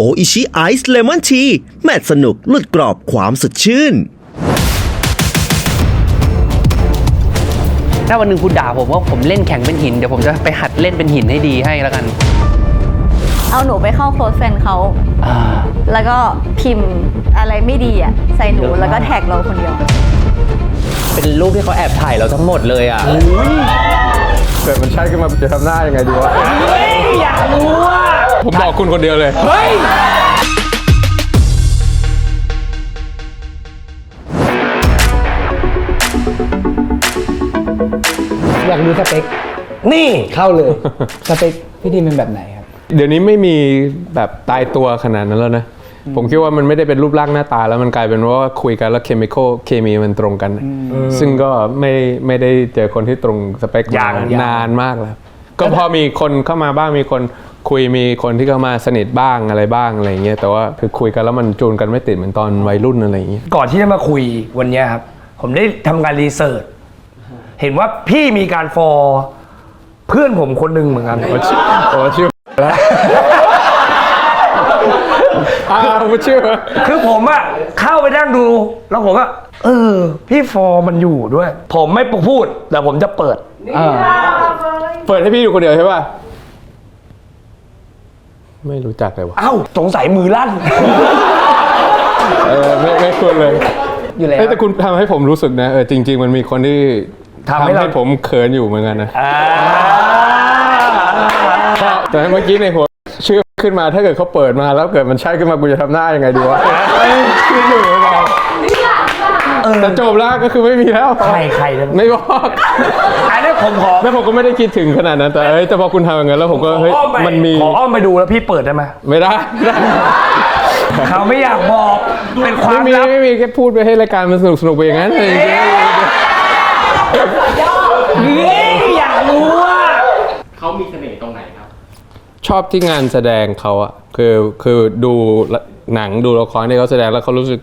โออิชิไอซ์เลมอนทีแมตสนุกหลุดกรอบความสดชื่นถ้าวันหนึ่งคุณด่าผมว่าผมเล่นแข็งเป็นหินเดี๋ยวผมจะไปหัดเล่นเป็นหินให้ดีให้แล้วกันเอาหนูไปเข้าโคลสเฟนเขาแล้วก็พิมพ์อะไรไม่ดีอ่ะใส่หนูแล้วก็แท็กเราคนเดียวเป็นรูปที่เขาแอบถ่ายเราทั้งหมดเลยอ่ะเกิดมันใช่ขึ้นมาจะทำหน้ายังไงดีวะอยากรู้ว่าผมบอกคุณคนเดียวเลยเฮ้ยอยากรู้สเปคนี่เข้าเลยสเปคพี่ทีมเป็นแบบไหนครับเดี๋ยวนี้ไม่มีแบบตายตัวขนาดนั้นแล้วนะผมคิดว่ามันไม่ได้เป็นรูปร่างหน้าตาแล้วมันกลายเป็นว่าคุยกันแล้วเคมีมันตรงกันซึ่งก็ไม่ได้เจอคนที่ตรงสเปคนานมากแล้วก็พอมีคนเข้ามาบ้างมีคนคุยมีคนที่เข้ามาสนิทบ้างอะไรบ้างอะไรเงี้ยแต่ว่าคือคุยกันแล้วมันจูนกันไม่ติดเหมือนตอนวัยรุ่นอะไรเงี้ยก่อนที่จะมาคุยวันนี้ครับผมได้ทำการรีเสิร์ชเห็นว่าพี่มีการฟอลเพื่อนผมคนหนึ่งเหมือนกันชื่อแล้วชื่อคือผมอะเข้าไปนั่งดูแล้วผมก็พี่ฟอร์มันอยู่ด้วยผมไม่พูดแต่ผมจะเปิดให้พี่อยู่คนเดียวใช่ป่ะไม่รู้จักเลยวะอ้าวสงสัยมือลั่นไม่ควรเลยอยู่แล้วแต่คุณทำให้ผมรู้สึกนะจริงๆมันมีคนที่ทำให้ผมเขินอยู่เหมือนกันนะแต่เมื่อกี้ในหัวชื่อขึ้นมาถ้าเกิดเขาเปิดมาแล้วเกิดมันใช่ขึ้นมากูจะทำหน้ายังไงดีวะชื่ออยู่เหมือนกันแต่จบแล้วก็คือไม่มีแล้วใครไม่บอกอันนี้ผมขอแล้วผมก็ไม่ได้คิดถึงขนาดนั้นแต่พอคุณทำอย่างนั้นแล้วผมก็เฮ้ยมันมีขออ้อมไปดูแล้วพี่เปิดได้ไหมไม่ได้เขาไม่อยากบอกเป็นความลับไม่มีแค่พูดไปให้รายการมันสนุกไปอย่างนั้นอยากรู้ว่าเขามีเสน่ห์ตรงไหนครับชอบที่งานแสดงเขาอะคือดูหนังดูละครที่เขาแสดงแล้วเขารู้สึก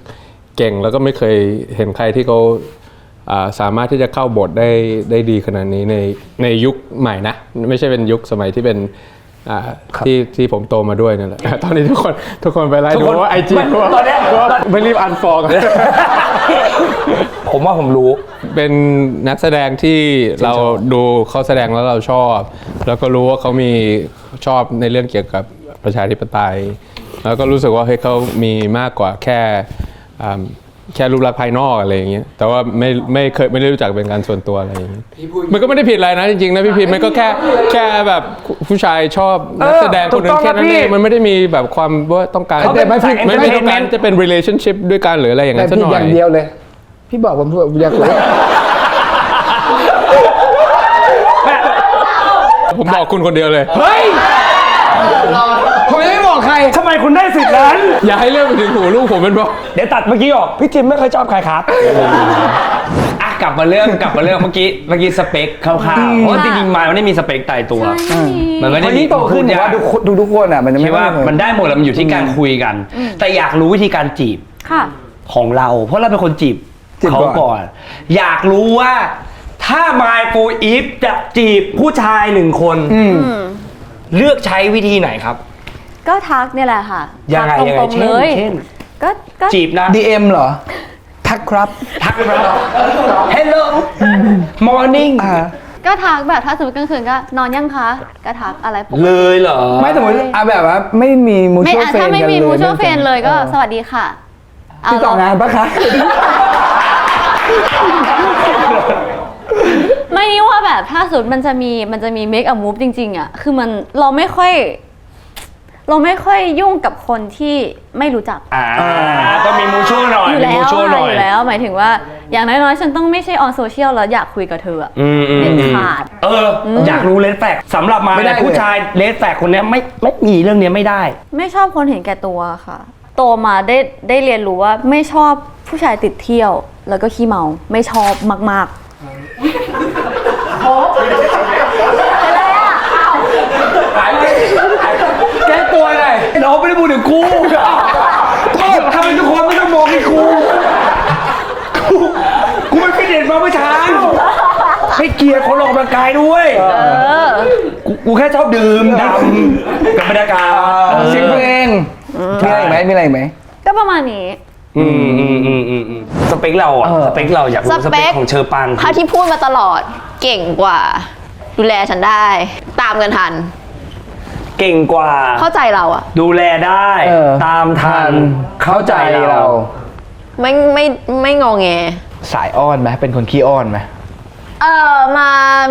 เก่งแล้วก็ไม่เคยเห็นใครที่เขาสามารถที่จะเข้าบทได้ดีขนาดนี้ในยุคใหม่นะไม่ใช่เป็นยุคสมัยที่เป็นที่ผมโตมาด้วยนั่นแหละตอนนี้ทุกคนไปไล่ดูว่าไอจีตอนนี้ไม่รีบอันฟอร์กันผมว่าผมรู้เป็นนักแสดงที่เราดูเขาแสดงแล้วเราชอบแล้วก็รู้ว่าเขามีชอบในเรื่องเกี่ยวกับประชาธิปไตยแล้วก็รู้สึกว่าเฮ้ยเขามีมากกว่าแค่รูปลักษณ์ภายนอกอะไรอย่างเงี้ยแต่ว่าไม่ได้รู้จักเป็นการส่วนตัวอะไรอย่างเงี้ยมันก็ไม่ได้ผิดอะไรนะจริงๆนะพี่พิมมันก็แค่แบบผู้ชายชอบนักแสดงคนนึงแค่นั้นเองมันไม่ได้มีแบบความว่าต้องการไม่ได้ต้องการจะเป็น relationship ด้วยกันหรืออะไรอย่างนั้นซะหน่อยอย่างเดียวเลยพี่บอกผมอยากรู้ผมบอกคุณคนเดียวเลยเฮ้ยผมยังไม่บอกใครทำไมคุณได้สิทธิ์นั้นอย่าให้เรื่องไปถึงหูลูกผมเป็นบอกเดี๋ยวตัดเมื่อกี้ออกพี่จิมไม่เคยชอบใครครับกลับมาเรื่องเมื่อกี้สเปคคร่าวๆเพราะจริงๆมันไม่ได้มีสเปคตายตัวมันไม่ได้มีโตขึ้นว่าทุกคนอ่ะมันไม่ว่ามันได้หมดแล้วมันอยู่ที่การคุยกันแต่อยากรู้วิธีการจีบของเราเพราะเราเป็นคนจีบเขาก่อนอยากรู้ว่าถ้า My For If จะจีบผู้ชาย1คนเลือกใช้วิธีไหนครับก็ทักเนี่ยแหละค่ะยังไงเช่นก็จีบนะ DM เหรอทักครับ Hello Morning ก็ทักแบบถ้าสมมติกลางคืนก็นอนยังคะก็ทักอะไรปกติเลยเหรอไม่สมมติแบบว่าไม่มีมูชัวเฟนถ้าไม่มีมูชัวเฟนเลยก็สวัสดีค่ะที่ต่องานปะคะไม่นี่ว่าแบบถ้าสุดมันจะมี make a move จริงๆอ่ะคือมันเราไม่ค่อยยุ่งกับคนที่ไม่รู้จักต้องมีมูชัวหน่อยอยู่แล้วหมายถึงว่าอย่างน้อยๆฉันต้องไม่ใช่ออนโซเชียลแล้วอยากคุยกับเธอเด็ดขาดอยากรู้เลดแฟกสำหรับมาผู้ชายเลดแฟกคนนี้ไม่มีเรื่องนี้ไม่ได้ไม่ชอบคนเห็นแก่ตัวค่ะโตมาได้เรียนรู้ว่าไม่ชอบผู้ชายติดเที่ยวแล้วก็ขี้เมาไม่ชอบมากๆแก้ตัวเลยน้องไม่ได้พูดถึงกูทำไมทุกคนไม่ต้องมองให้กูไม่ฟิตเนสมาเมื่อเช้าให้เกียรติคนออกกำลังกายด้วยกูแค่ชอบดื่มดำกับบรรยากาศเสียงเพลง มีอะไรอีกไหมมีอะไรอีกไหม ก็ประมาณนี้ สเปคเราอ่ะสเปคเราอยากรู้สเปคของเชอปัง ถ้าที่พูดมาตลอดเก่งกว่า ดูแลฉันได้ ตามกันทัน เก่งกว่า เข้าใจเราอะ ดูแลได้ ตามทันเข้าใจเรา ไม่งอแง สายอ้อนไหมเป็นคนขี้อ้อนไหม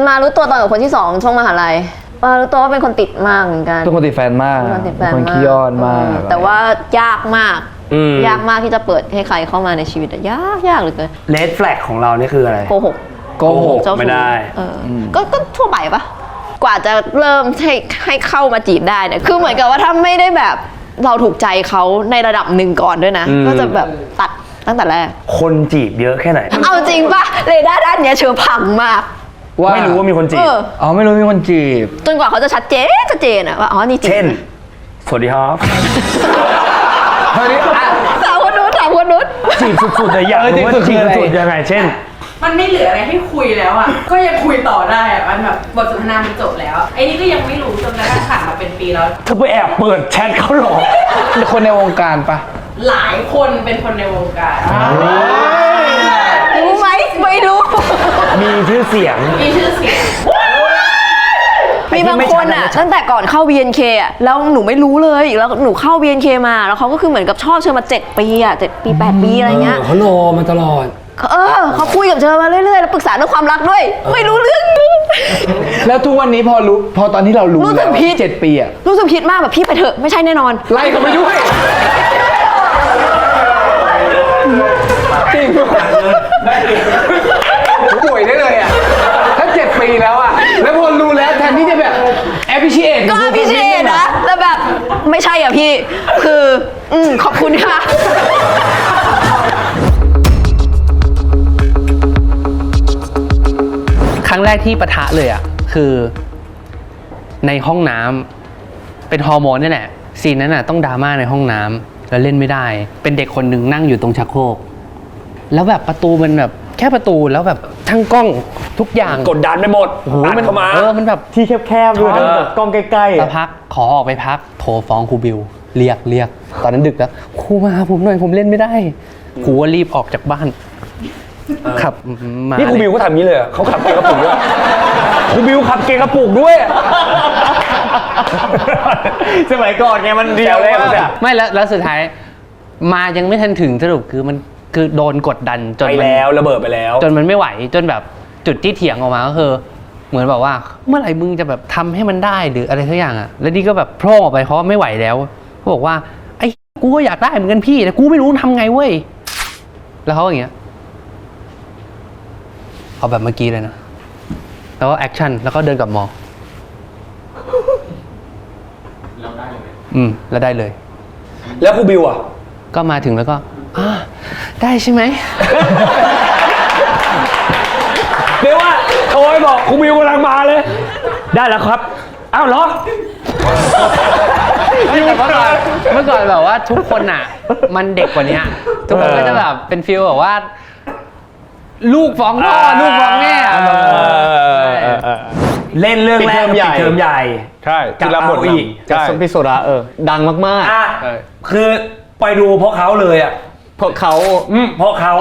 มารู้ตัวตอนกับคนที่ 2 ช่วงมหาลัยรู้ตัวว่าเป็นคนติดมากเหมือนกัน เป็นคนติดแฟนมาก เป็นคนติดแฟน เป็นคน มาก ขี้อ้อนมาก แต่ว่ายากมาก ยากมากที่จะเปิดให้ใครเข้ามาในชีวิตอะยากเหลือเกิน เลดแฟลกของเรานี่คืออะไร โกหก โกหก เจ้าชู้ ไม่ได้ ก็ทั่วไปปะกว่าจะเริ่มให้เข้ามาจีบได้เนี่ยคือเหมือนกับว่าถ้าไม่ได้แบบเราถูกใจเขาในระดับหนึ่งก่อนด้วยนะ ก็จะแบบตัดตั้งแต่แรก คนจีบเยอะแค่ไหน เอาจริงปะเรดาร์ด้านเนี้ยเชอพังมาก ไม่รู้ว่ามีคนจีบ อ๋อไม่รู้มีคนจีบ จนกว่าเขาจะชัดเจนอะว่าอ๋อนี่จริง เช่น สวัสดีครับ เฮ้ยอ่ะ ถามคนนู้น จีบสุดๆเลยอยากรู้ว่า จี จี บบ สุ สุ ด ด ๆ ยังไง เช่น มันไม่เหลืออะไรให้คุยแล้วอ่ะ ก็ยังคุยต่อได้อ่ะ มันแบบบทสนทนามันจบแล้ว ไอ้นี่ก็ยังไม่รู้จนกระทั่งผ่านมาเป็นปีแล้ว เธอไปแอบเปิดแชทเขาหรอ คนในวงการปะ หลายคนเป็นคนในวงการ รู้ไหมไม่รู้ มีชื่อเสียง มีชื่อเสียง มีบางคนอะตั้งแต่ก่อนเข้า BNK อะแล้วหนูไม่รู้เลยแล้วหนูเข้า BNK มาแล้วเขาก็คือเหมือนกับชอบเชอมา7 ปีอะ7 ปี 8 ปีอะไรเงี้ย เขารอมาตลอด เขาคุยกับเชอมาเรื่อยๆแล้วปรึกษาเรื่องความรักด้วย ไม่รู้เรื่อง แล้วทุกวันนี้พอตอนที่เรารู้ รู้สึ แล้ ก ว ผิด 7 ปีอะ รู้สึกผิดมากแบบพี่ไปเถอะไม่ใช่แน่นอน ไล่เขาไปด้วยจริงป่วยได้เลยอะถ้า7 ปีแล้วอะแล้วพอรู้แล้วแทนที่จะแบบ appreciate ก็พี่เชษนะแต่แบบไม่ใช่อ่ะพี่คือขอบคุณค่ะ ครั้งแรกที่ปะทะเลยอ่ะคือในห้องน้ำเป็นฮอร์โมนนี่แหละซีนนั้นน่ะต้องดราม่าในห้องน้ำแล้วเล่นไม่ได้ เป็นเด็กคนหนึ่งนั่งอยู่ตรงชักโครกแล้วแบบประตูมันแบบแค่ประตูแล้วแบบทั้งกล้องทุกอย่าง กดดันไปหมด โอ้โห อัด มัน เข้ามา มันแบบ ที่แคบๆด้วยนะแบบกล้องใกล้ๆ สักพักขอออกไปพักโทรฟ้องครูบิวเรียกตอนนั้นดึกแล้วครูมาหาผมหน่อยผมเล่นไม่ได้ครูก็รีบออกจากบ้านขับมา นี่ครูบิวก็ทำนี้เลยเหรอเขาขับเกงกระปุกด้วยครูบิวขับเกงกระปุกด้วย สมัยก่อนไงมันเดียว แซวเล่น มาก อะ ไม่แล้วสุดท้ายมายังไม่ทันถึงสรุปคือโดนกดดันจน ไป มัน แล้วระเบิดไปแล้ว จนมันไม่ไหวจนแบบจุดที่เถียงออกมาก็คือเหมือนแบบว่าเมื่อไหร่มึงจะแบบทำให้มันได้หรืออะไรสักอย่างอ่ะแล้วนี่ก็แบบโพร่งออกไปเพราะว่าไม่ไหวแล้วเขาบอกว่าไอ้กูก็อยากได้เหมือนกันพี่แต่กูไม่รู้ทำไงเว้ยแล้วเขาอย่างเงี้ยเอาแบบเมื่อกี้เลยนะแล้วก็แอคชั่นแล้วก็เดินกลับมองแล้วได้เลย แล้วครูบิวอ่ะ ก็มาถึงแล้วก็ได้ใช่ไหม เรียกว่าโทรไปบอกครูบิวกำลังมาเลย ได้แล้วครับ อ้าวเหรอ แต่เมื่อก่อนแบบว่าทุกคนอ่ะ มันเด็กกว่านี้ทุกคนก็จะแบบเป็นฟีลแบบว่า ลูกฟ้องพ่อลูกฟ้องแม่อะ เล่นเรื่องแรก ปิดเทอมใหญ่ ใช่ ใช่ที่รับบท กับ ROE กับซอมบี้โซดาดังมาก อ่ะ ใช่ คือไปดูเพราะเขาเลยอ่ะ ๆเพราะเขา เพราะเขา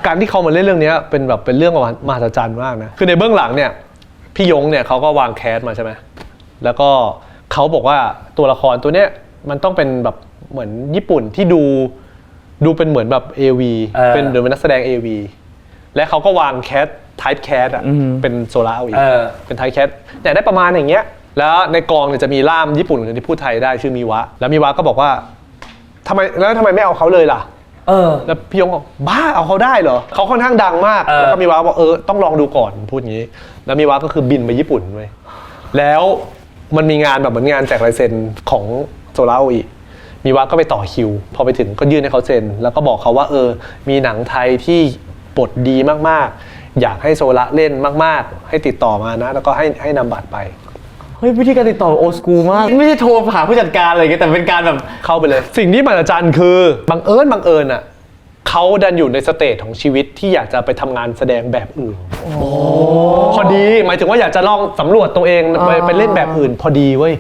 การที่เขามาเล่นเรื่องนี้เป็นแบบเป็นเรื่องมหัศจรรย์มากนะคือในเบื้องหลังเนี่ยพี่ยงเนี่ยเขาก็วางแคสมาใช่ไหมแล้วก็เขาบอกว่าตัวละครตัวเนี้ยมันต้องเป็นแบบเหมือนญี่ปุ่นที่ดูเป็นเหมือนแบบ AV เป็นหรือเป็นนักแสดง AV และเขาก็วางแคสไทป์แคสอ่ะเป็นโซล่าเอาอีกเป็นไทป์แคสอยากได้ประมาณอย่างเงี้ยแล้วในกองเนี่ยจะมีล่ามญี่ปุ่นคนที่พูดไทยได้ชื่อมีวะแล้วมีวะก็บอกว่าทำไมไม่เอาเขาเลยล่ะแล้วพี่ยงบอกบ้าเอาเขาได้เหรอเขาค่อนข้างดังมากแล้วก็มีวะบอกต้องลองดูก่อนพูดงี้แล้วมีวะก็คือบินไปญี่ปุ่นเว้ยแล้วมันมีงานแบบเหมือนงานแจกลายเซ็นของโซล่าอีกมีวะก็ไปต่อคิวพอไปถึงก็ยื่นให้เขาเซ็นแล้วก็บอกเขาว่ามีหนังไทยที่บทดีมากๆอยากให้โซล่าเล่นมากๆให้ติดต่อมานะแล้วก็ให้นำบัตรไป เฮ้ยวิธีการติดต่อโอสกูมากไม่ใช่โทรหาผู้จัดการอะไรอย่างเงี้ยแต่เป็นการแบบ เข้าไปเลย สิ่งที่มหัศจรรย์คือบังเอิญอ่ะเขาดันอยู่ในสเตจของชีวิตที่อยากจะไปทำงานแสดงแบบอื่นพอดีหมายถึงว่าอยากจะลองสำรวจตัวเองไปเล่นแบบอื่นพอดีเว้ย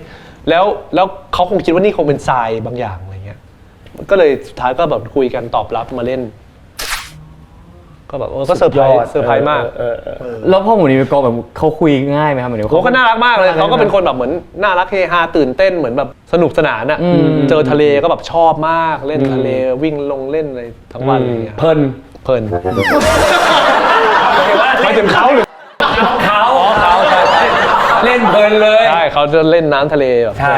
แล้วเขาคงคิดว่านี่คงเป็นทรายบางอย่างอะไรเงี้ยก็เลยสุดท้ายก็แบบคุยกันตอบรับมาเล่นก็แบบก็เซอร์ไพรส์มาก แล้วพ่อหมูนิโกแบบเขาคุยง่ายไหมครับหมูนิโก เขาก็น่ารักมากเลยเขาก็เป็นคนแบบเหมือนน่ารักเฮฮาตื่นเต้นเหมือนแบบสนุกสนานอะเจอทะเลก็แบบชอบมากเล่นทะเลวิ่งลงเล่นอะไรทั้งวันอะไรเงี้ย เพลิน หมายถึงเขาหรือ เขาเล่นเพลินเลย ใช่เขาจะเล่นน้ำทะเลแบบ ใช่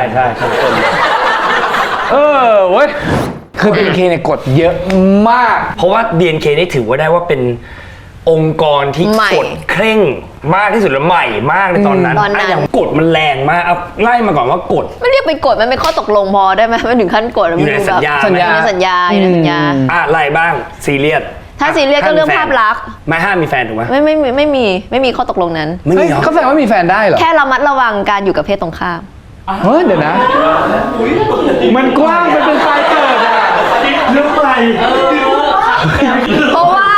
เว้ย คือ BNK เนี่ยกดเยอะมาก เพราะว่า BNK นี่ถือว่าได้ว่าเป็นองค์กรที่ ใหม่ กดเคร่งมากที่สุดและใหม่มากในตอนนั้น ตอนนั้น อย่างกดมันแรงมากเอาไล่มาก่อนว่ากด ไม่เรียกไปกดมันเป็นข้อตกลงพอได้ไหมไม่ถึงขั้นกด อยู่ในสัญญา อยู่ในสัญญาอะไรบ้างซีเรียส ถ้าซีเรียสก็เรื่องภาพลักษณ์ ไม่ห้ามมีแฟนถูกไหม ไม่มีข้อตกลงนั้น ไม่มีเหรอ เขาแสดงว่ามีแฟนได้เหรอ แค่ระมัดระวังการอยู่กับเพศตรงข้าม เฮ้ยเดี๋ยวนะมันกว้างมันเป็นไฟเกิดอ่ะ เพราะว่า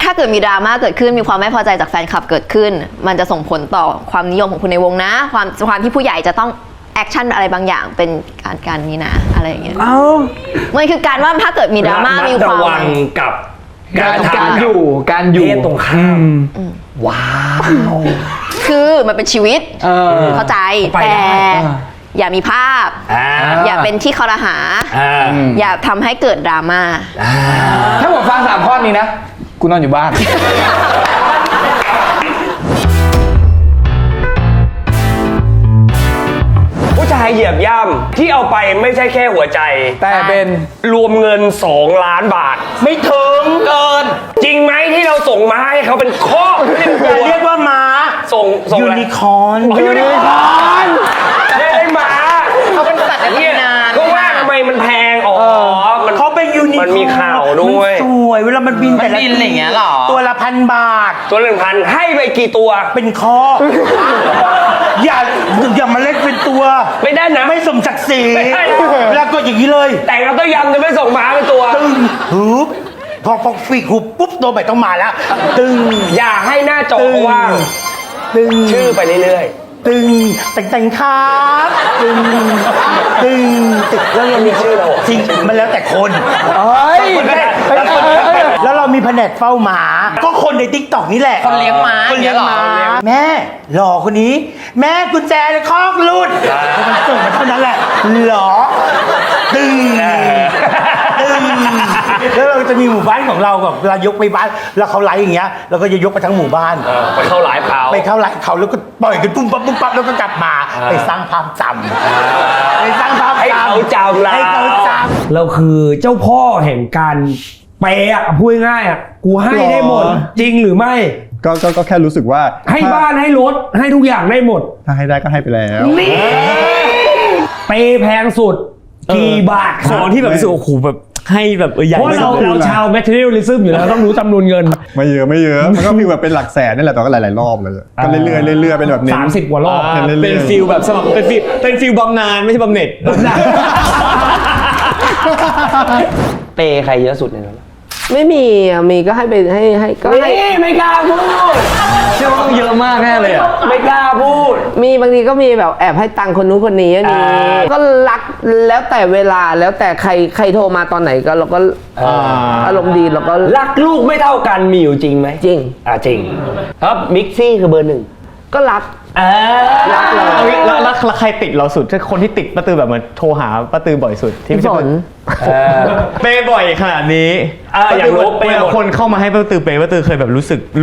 ถ้าเกิดมีดราม่าเกิดขึ้นมีความไม่พอใจจากแฟนคลับเกิดขึ้น มันจะส่งผลต่อความนิยมของคุณในวงนะความที่ผู้ใหญ่จะต้องแอคชั่นอะไรบางอย่างเป็นการนี้นะอะไรอย่างเงี้ยมันคือการว่าถ้าเกิดมีดราม่ามีความ ระวังกับการอยู่ เพศตรงข้ามว้าว คือมันเป็นชีวิตเข้าใจ ไปได้ แต่อย่ามีภาพ อย่าเป็นที่คอรหา อย่าทำให้เกิดดราม่า ถ้าผมฟัง3 ข้อนี้นะกูนอนอยู่บ้าน ผู้ชายเหยียบย่ำที่เอาไปไม่ใช่แค่หัวใจ แต่เป็น รวมเงิน2 ล้านบาท ไม่ถึงเกิน จริงไหมที่เราส่งมาให้เขาเป็นข้ออย่าเรียกว่าม้าส่งยูนิคอร์นยูนิคอร์นไม่ใช่ม้าเขาเป็นสัตว์เนี่ยก็ว่าทำไมมันแพงมันเขาเป็นยูนิคอร์นมันมีข่าวด้วยสวยเวลามันบินแต่ละทีอะไรอย่างเงี้ยหรอตัวละ1,000 บาทตัวละ1,000ให้ไปกี่ตัวเป็นข้ออย่ามาเล่นเป็นตัวไม่ได้นะไม่สมศักดิ์ศรีแล้วก็อย่างนี้เลยแต่เราต้องยำจะไม่ส่งม้าเป็นตัวตึงหูพอฟีกหูปุ๊บตัวใหม่ต้องมาแล้วตึงอย่าให้หน้าจอว่างตึงชื่อไปเรื่อยๆตึงแต่งครับตึงแล้วเรามีชื่อเราจริงมันแล้วแต่คนแล้วเรามีแผนกเฝ้าหมาก็คนในติ๊กต็อกนี่แหละคนเลี้ยงหมาแม่หล่อคนนี้แม่กุญแจในคอกหลุดมันส่งมาเท่านั้นแหละหรอตึงแล้วเราจะมีหมู่บ้านของเราแบบเรายกไปบ้านแล้วเขาไลฟ์อย่างเงี้ยเราก็จะยกไปทั้งหมู่บ้านไปเข้าไลฟ์เขาแล้วก็ปล่อยกันปุ้มปั๊บแล้วก็กลับมาไปสร้างภาพจำให้เขาจำเราคือเจ้าพ่อแห่งการเปย์อ่ะพูดง่ายอ่ะกูให้ได้หมดจริงหรือไม่ก็แค่รู้สึกว่าให้บ้านให้รถให้ทุกอย่างได้หมดถ้าให้ได้ก็ให้ไปแล้วนี่เปย์แพงสุดกี่บาทของที่แบบรู้สึกโอ้โหแบบให้แบบใหญ่เพราะเราชาวแมทเทอเรียลิซึมอยู่แล้วต้องรู้จำนวนเงินไม่เยอะมันก็ฟีลแบบเป็นหลักแสนนี่แหละแต่ก็หลายๆรอบเลยก็เรื่อยๆเป็นแบบ30 กว่ารอบเป็นฟีลแบบสมัครเป็นฟีลบำนาญไม่ใช่บำเหน็จเปย์ใครเยอะสุดในนั้นไม่มีมีก็ให้ไปให้ก็ให้ไม่กล้าพูดเชื่อว่าเยอะมากแน่เลยอ่ะไม่กล้าพูดมีบางทีก็มีแบบแอบให้ตังค์คนนู้นคนนี้มีก็รักแล้วแต่เวลาแล้วแต่ใครโทรมาตอนไหนก็เราก็อารมณ์ดีเราก็รักลูกไม่เท่ากันมีอยู่จริงไหมจริงจริงครับมิกซี่คือเบอร์ 1ก็รักเลยแล้วใครติดเราสุดคนที่ติดป้าตือแบบเหมือนโทรหาป้าตือบ่อยสุดที่ไม่ใช่เปย์บ่อยขนาดนี้อย่างรู้เวลาคนเข้ามาให้ป้าตือเปย์ป้าตือเคยแบบ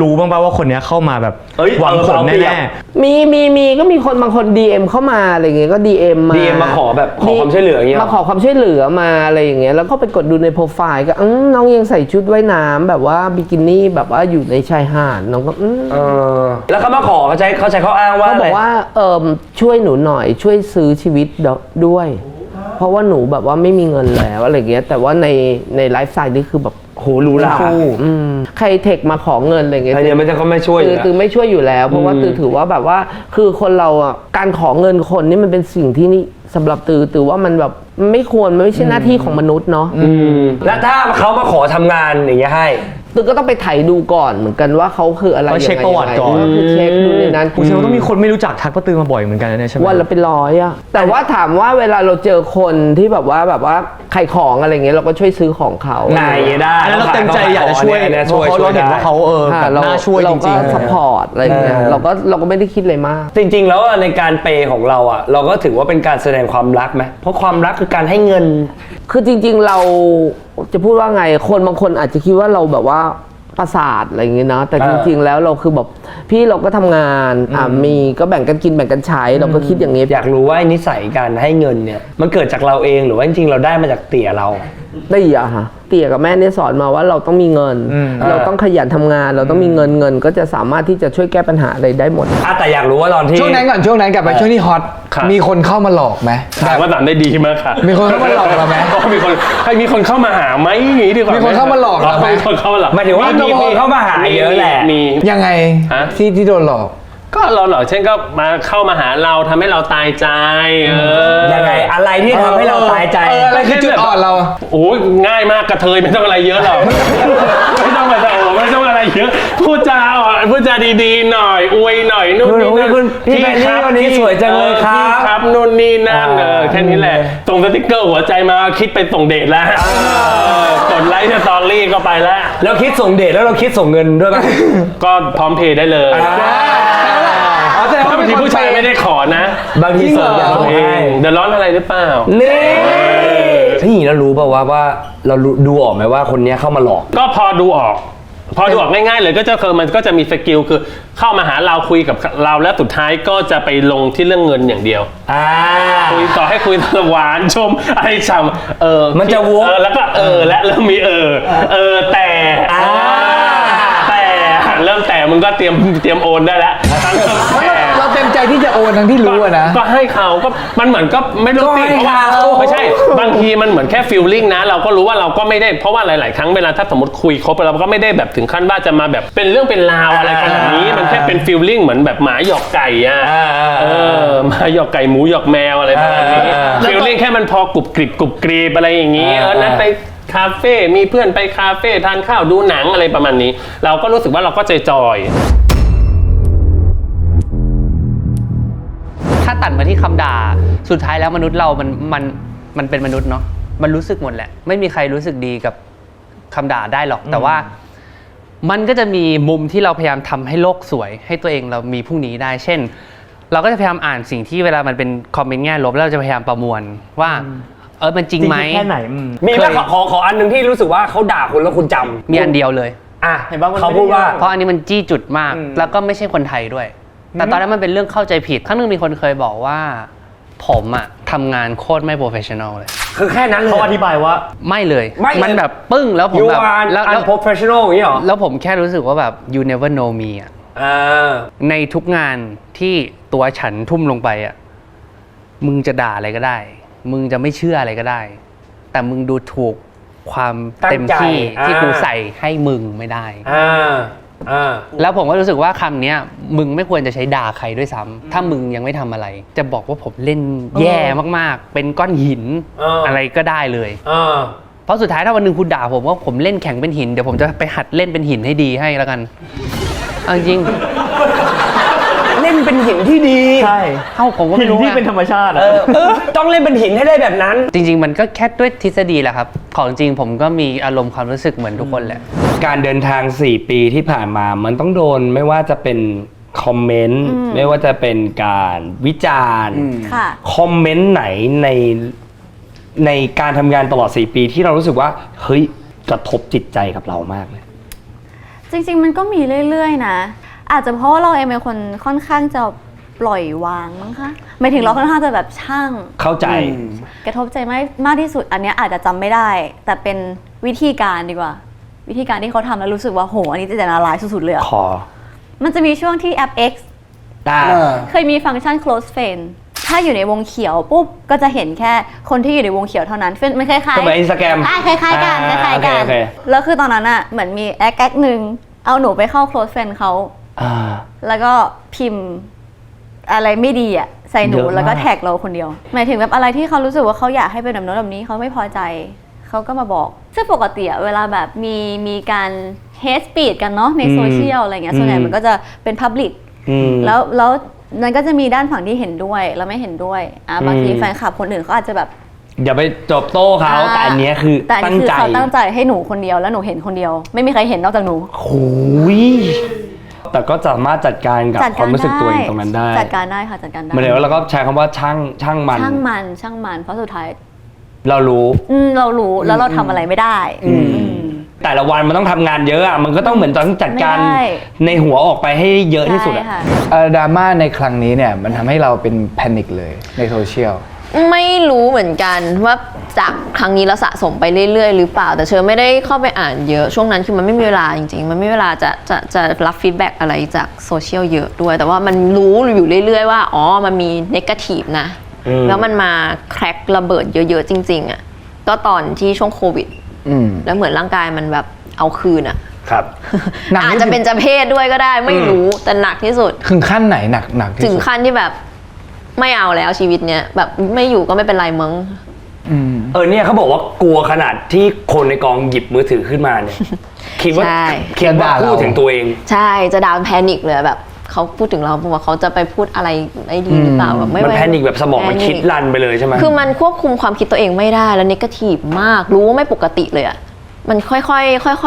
รู้บ้างป่ะว่าคนนี้เข้ามาแบบหวังผลแน่ๆมีก็มีคนบางคน DM เข้ามาอะไรอย่างเงี้ยก็ DM มาขอแบบขอความช่วยเหลืออย่างเงี้ยมาขอความช่วยเหลือมาอะไรอย่างเงี้ยแล้วก็ไปกดดูในโปรไฟล์ก็น้องยังใส่ชุดว่ายน้ำแบบว่าบิกินี่แบบว่าอยู่ในชายหาดน้องก็แล้วเขามาขอเขาใช้ข้ออ้างว่าเขาบอกว่าช่วยหนูหน่อยช่วยซื้อชีวิตด้วยเพราะว่าหนูแบบว่าไม่มีเงินแล้วอะไรเงี้ยแต่ว่าในไลฟ์สไตล์นี่คือแบบโหรู้ละใครเทคมาขอเงินอะไรเงี้ยเนี่ยมันจะเขาไม่ช่วยตือไม่ช่วยอยู่แล้วเพราะว่าตือถือว่าแบบว่าคือคนเราอ่ะการขอเงินคนนี่มันเป็นสิ่งที่นี่สำหรับตือว่ามันแบบไม่ควรมันไม่ใช่หน้าที่ของมนุษย์เนาะแล้วถ้าเขามาขอทำงานอย่างเงี้ยให้ ตึกก็ต้องไปไถดูก่อนเหมือนกันว่าเขาคืออะไร ต้องเช็คประวัติก่อน คือเช็คดูในนั้น กูเชื่อว่าต้องมีคนไม่รู้จักทักป้าตือมาบ่อยเหมือนกันนะเนี่ยใช่ไหม วันละเป็นร้อยอะแต่ว่าถามว่าเวลาเราเจอคนที่แบบว่าขายของอะไรเงี้ยเราก็ช่วยซื้อของเขา ได้ได้ อันนั้นเราเต็มใจอยากจะช่วย เนี่ย เพราะเราเห็นว่าเขาค่ะ แบบ เรา น่าช่วยจ เราก็ ริง ซัพพอร์ตอะไรเงี้ยเราก็ไม่ได้คิดอะไรมาก จริงๆแล้วในการเปย์ของเราอ่ะเราก็ถือว่าเป็นการแสดงความรักไหมเพราะความรักคือการให้เงิน คือจริงๆเราจะพูดว่าไงคนบางคนอาจจะคิดว่าเราแบบว่าประสาทอะไรอย่างเงี้ยนะแต่จริงๆแล้วเราคือแบบพี่เราก็ทำงานมีก็แบ่งกันกินแบ่งกันใช้เราก็คิดอย่างนี้ อยากรู้ว่านิสัยการให้เงินเนี่ยมันเกิดจากเราเองหรือว่าจริงๆเราได้มาจากเตี่ยเรา เตี่ยค่ะเตี่ยกับแม่เนี่ยสอนมาว่าเราต้องมีเงิน เราต้องขยันทำงาน เราต้องมีเงินก็จะสามารถที่จะช่วยแก้ปัญหาอะไรได้หมด แต่อยากรู้ว่าตอนที่ ช่วงนั้นก่อนช่วงนั้นกลับไปช่วงที่ฮอต ครับ มีคนเข้ามาหลอกไหม ถามว่าถามได้ดีมากค่ะ มีคนเข้ามาหลอกเราไหม มีคนเข้ามาหาไหมอย่างนี้ดีกว่า มีคนเข้ามาหลอกเราไหม มีคนเข้ามาหลอก หมายถึงว่ามีคนเข้ามาหาเยอะแหละ มี ยังไง ฮะ ที่โดนหลอก ก็เราเหรอเช่นก็มาเข้ามาหาเราทำให้เราตายใจยังไงอะไรที่ทำให้เราตายใจ อะไรคือจุดอ่อนเรา โอ้ยง่ายมากกระเทยไม่ต้องอะไรเยอะหรอก ไม่ต้องมาจะโอ้ไม่ต้องอะไรเยอะพูดจาอ่อนพูดจาดีๆหน่อยอวยหน่อยนู่นนี่นั่น พี่แพนนี่วันนี้สวยจังเลยครับ พี่ครับนู่นนี่นั่นแค่นี้แหละส่งสติ๊กเกอร์หัวใจมาคิดไปส่งเดทแล้วกดไลค์สตอรี่ก็ไปแล้ว แล้วคิดส่งเดทแล้วเราคิดส่งเงินด้วยไหม ก็พร้อมเพย์ได้เลยบางทีผู้ชายไม่ได้ขอนะ บางทีส่งอย่างให้ เดือดร้อนอะไรหรือเปล่า นี่พี่แล้วรู้ป่าวว่าเราดูออกไหมว่าคนนี้เข้ามาหลอก ก็พอดูออกง่ายๆเลยก็จะคือมันก็จะมีสกิลคือเข้ามาหาเราคุยกับเราแล้วสุดท้ายก็จะไปลงที่เรื่องเงินอย่างเดียวคุยต่อให้คุยหวานชมอะไรฉ่ำมันจะวก แล้วก็และเริ่มมีแต่เริ่มแต่มึงก็เตรียมโอนได้แล้ว เราเต็มใจที่จะโอนทั้งที่รู้อะนะ ก็ให้เขาก็มันเหมือนก็ไม่รู้สิเพราะว่าไม่ใช่บางทีมันเหมือนแค่ฟีลลิ่งนะเราก็รู้ว่าเราก็ไม่ได้เพราะว่าหลายๆครั้งเวลาถ้าสมมติคุยครบเราก็ไม่ได้แบบถึงขั้นว่าจะมาแบบเป็นเรื่องเป็นราวอะไรขนาดนี้มันแค่เป็นฟีลลิ่งเหมือนแบบหมาหยอกไก่หมาหยอกไก่หมูหยอกแมวอะไรประมาณนี้ฟีลลิ่งแค่มันพอกรุบกรีบอะไรอย่างนี้นัดไปคาเฟ่มีเพื่อนไปคาเฟ่ทานข้าวดูหนังอะไรประมาณนี้เราก็รู้สึกว่าเราก็จอยถ้าตัดมาที่คำด่าสุดท้ายแล้วมนุษย์เรามันเป็นมนุษย์เนาะมันรู้สึกหมดแหละไม่มีใครรู้สึกดีกับคำด่าได้หรอกแต่ว่ามันก็จะมีมุมที่เราพยายามทำให้โลกสวยให้ตัวเองเรามีพรุ่งนี้ได้เช่นเราก็จะพยายามอ่านสิ่งที่เวลามันเป็นคอมเมนต์แง่ลบแล้วเราจะพยายามประมวลว่ามันจริงไหมแค่ไหนมีไหมขออันหนึ่งที่รู้สึกว่าเขาด่าคุณแล้วคุณจำมีอันเดียวเลยเห็นป่ะเขาพูดว่าเพราะอันนี้มันจี้จุดมากแล้วก็ไม่ใช่คนไทยด้วยแต่ตอนนั้นมันเป็นเรื่องเข้าใจผิดครั้งนึงมีคนเคยบอกว่าผมทำงานโคตรไม่โปรเฟชชั่นอลเลยคือแค่นั้นเลยเขาอธิบายว่าไม่เลยมันแบบปึ้งแล้วผมแบบแล้ว unprofessional อย่างนี้หรอแล้วผมแค่รู้สึกว่าแบบ you never know me ในทุกงานที่ตัวฉันทุ่มลงไปมึงจะด่าอะไรก็ได้มึงจะไม่เชื่ออะไรก็ได้แต่มึงดูถูกความเต็มที่ที่กูใส่ให้มึงไม่ได้แล้วผมก็รู้สึกว่าคำนี้มึงไม่ควรจะใช้ด่าใครด้วยซ้ำถ้ามึงยังไม่ทำอะไรจะบอกว่าผมเล่นแย่มากๆเป็นก้อนหินอะไรก็ได้เลยเพราะสุดท้ายถ้าวันหนึ่งคุณด่าผมว่าผมเล่นแข็งเป็นหินเดี๋ยวผมจะไปหัดเล่นเป็นหินให้ดีให้แล้วกันจริงเล่นเป็นหินที่ดีใช่ผมก็ไม่รู้ที่เป็นธรรมชาติต้องเล่นเป็นหินให้ได้แบบนั้นจริงๆมันก็แค่ด้วยทฤษฎีแหละครับของจริงผมก็มีอารมณ์ความรู้สึกเหมือนทุกคนแหละการเดินทาง4ปีที่ผ่านมามันต้องโดนไม่ว่าจะเป็นคอมเมนต์ไม่ว่าจะเป็นการวิจารณ์คอมเมนต์ไหนในการทำงานตลอด4ปีที่เรารู้สึกว่าเฮ้ยกระทบจิตใจกับเรามากเลยจริงๆมันก็มีเรื่อยๆนะอาจจะเพราะว่าเราเองเป็นคนค่อนข้างจะปล่อยวางมั้งคะหมายถึงเราค่อนข้างจะแบบช่างเข้าใจกระทบใจมากที่สุดอันนี้อาจจะจำไม่ได้แต่เป็นวิธีการดีกว่าวิธีการที่เขาทำแล้วรู้สึกว่าโหอันนี้เจตนาร้ายสุดๆเลยอะมันจะมีช่วงที่แอป X เคยมีฟังก์ชัน close friend ถ้าอยู่ในวงเขียวปุ๊บก็จะเห็นแค่คนที่อยู่ในวงเขียวเท่านั้นมันคล้ายๆเหมือน Instagram คล้ายๆกันแล้วคือตอนนั้นอะเหมือนมีแอคหนึ่งเอาหนูไปเข้า close friend เขาแล้วก็พิมพ์อะไรไม่ดีอ่ะใส่หนูแล้วก็แท็กเราคนเดียวหมายถึงแบบอะไรที่เขารู้สึกว่าเขาอยากให้เป็นแบบโน้นแบบนี้เขาไม่พอใจเขาก็มาบอกซึ่งปกติเวลาแบบมีการ hate speech กันเนาะในโซเชียลอะไรเงี้ยส่วนใหญ่มันก็จะเป็น public แล้วมันก็จะมีด้านฝั่งที่เห็นด้วยแล้วไม่เห็นด้วยบางทีแฟนคลับคนอื่นเขาอาจจะแบบอย่าไปตอบโต้เขาแต่อันเนี้ยคือตั้งใจเขาตั้งใจให้หนูคนเดียวแล้วหนูเห็นคนเดียวไม่มีใครเห็นนอกจากหนูโอ้ยแต่ก็สามารถจัดการกับความรู้สึกตัวเองตรงนั้นได้จัดการได้ค่ะจัดการได้เหมือนว่าเราก็ใช้คำว่าช่างมันเพราะสุดท้ายเรารู้แล้วเราทำอะไรไม่ได้แต่ละวันมันต้องทำงานเยอะอ่ะมันก็ต้องเหมือนต้องจัดการในหัวออกไปให้เยอะที่สุดอ่ะดราม่าในครั้งนี้เนี่ยมันทำให้เราเป็นแพนิคเลยในโซเชียลไม่รู้เหมือนกันว่าจากครั้งนี้เราสะสมไปเรื่อยๆหรือเปล่าแต่เชอไม่ได้เข้าไปอ่านเยอะช่วงนั้นคือมันไม่มีเวลาจริงๆมันไม่มีเวลาจะรับฟีดแบ็กอะไรจากโซเชียลเยอะด้วยแต่ว่ามันรู้อยู่เรื่อยๆว่าอ๋อมันมีเนกาทีฟนะแล้วมันมาแคร็กระเบิดเยอะๆจริงๆอ่ะก็ตอนที่ช่วงโควิดแล้วเหมือนร่างกายมันแบบเอาคืนอ่ะครับอาจจะเป็นเพศด้วยก็ได้ไม่รู้แต่หนักที่สุดถึงขั้นไหนหนักที่สุดถึงขั้นที่แบบไม่เอาแล้วชีวิตเนี้ยแบบไม่อยู่ก็ไม่เป็นไรมั้งเนี่ยเขาบอกว่ากลัวขนาดที่คนในกองหยิบมือถือขึ้นมาเนี่ยคิดว่าพูดถึงตัวเองใช่จะดาวน์แพนิคเลยแบบเขาพูดถึงเราว่าเขาจะไปพูดอะไรไม่ดีหรือเปล่าแบบไม่มันแพนิคแบบสมองมันคิดรันไปเลยใช่ไหมคือมันควบคุมความคิดตัวเองไม่ได้แล้วเนกาทีฟมากรู้ว่าไม่ปกติเลยอะมันค่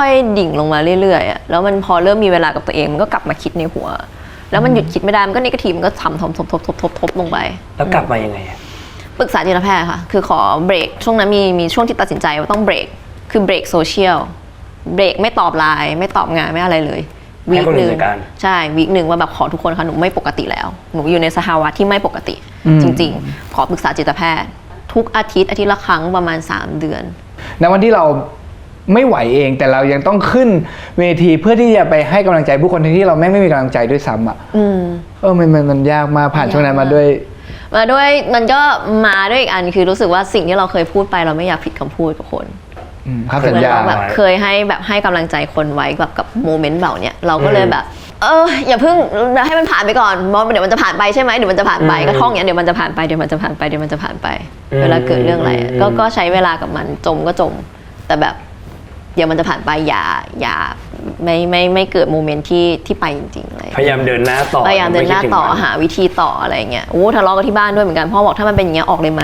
อยๆดิ่งลงมาเรื่อยๆอะแล้วมันพอเริ่มมีเวลากับตัวเองมันก็กลับมาคิดในหัวแล้วมันหยุดคิดไม่ได้มันก็เนกาทีฟมันก็ทบลงไปแล้วกลับมายังไงปรึกษาจิตแพทย์ค่ะคือขอเบรกช่วงนั้นมีช่วงที่ตัดสินใจว่าต้องเบรกคือเบรกโซเชียลเบรกไม่ตอบไลน์ไม่ตอบงานไม่อะไรเลยวีคหนึ่งใช่วีคหนึ่งว่าแบบขอทุกคนค่ะหนูไม่ปกติแล้วหนูอยู่ในสภาวะที่ไม่ปกติจริงๆขอปรึกษาจิตแพทย์ทุกอาทิตย์ละครั้งประมาณ3 เดือนในวันที่เราไม่ไหวเองแต่เรายังต้องขึ้นเวทีเพื่อที่จะไปให้กำลังใจผู้คนที่เราไม่มีกำลังใจด้วยซ้ำอ่ะมันยากมาผ่านช่วงนั้นมาด้วยมันก็มาด้วยอีกอันคือรู้สึกว่าสิ่งที่เราเคยพูดไปเราไม่อยากผิดคำพูดกับคนครับสัญญาแบบเคยให้กำลังใจคนไว้กับโมเมนต์แบบเนี้ยเราก็เลยแบบอย่าเพิ่งให้มันผ่านไปก่อนมองเดี๋ยวมันจะผ่านไปใช่ไหมเดี๋ยวมันจะผ่านไปก็ท่องอย่างนี้เดี๋ยวมันจะผ่านไปเดี๋ยวมันจะผ่านไปเดี๋ยวมันจะผ่านไปเวลาเกิดเรื่องอะไรก็ใช้เวลากับมันจมก็จมแต่แบบเดี๋ยวมันจะผ่านไปอย่าไม่เกิดโมเมนต์ที่ไปจริงๆเลยพยายามเดินหน้าต่อหาวิธีต่ออะไรเงี้ยทะเลาะกันที่บ้านด้วยเหมือนกันพ่อบอกถ้ามันเป็นอย่างเงี้ยออกเลยไหม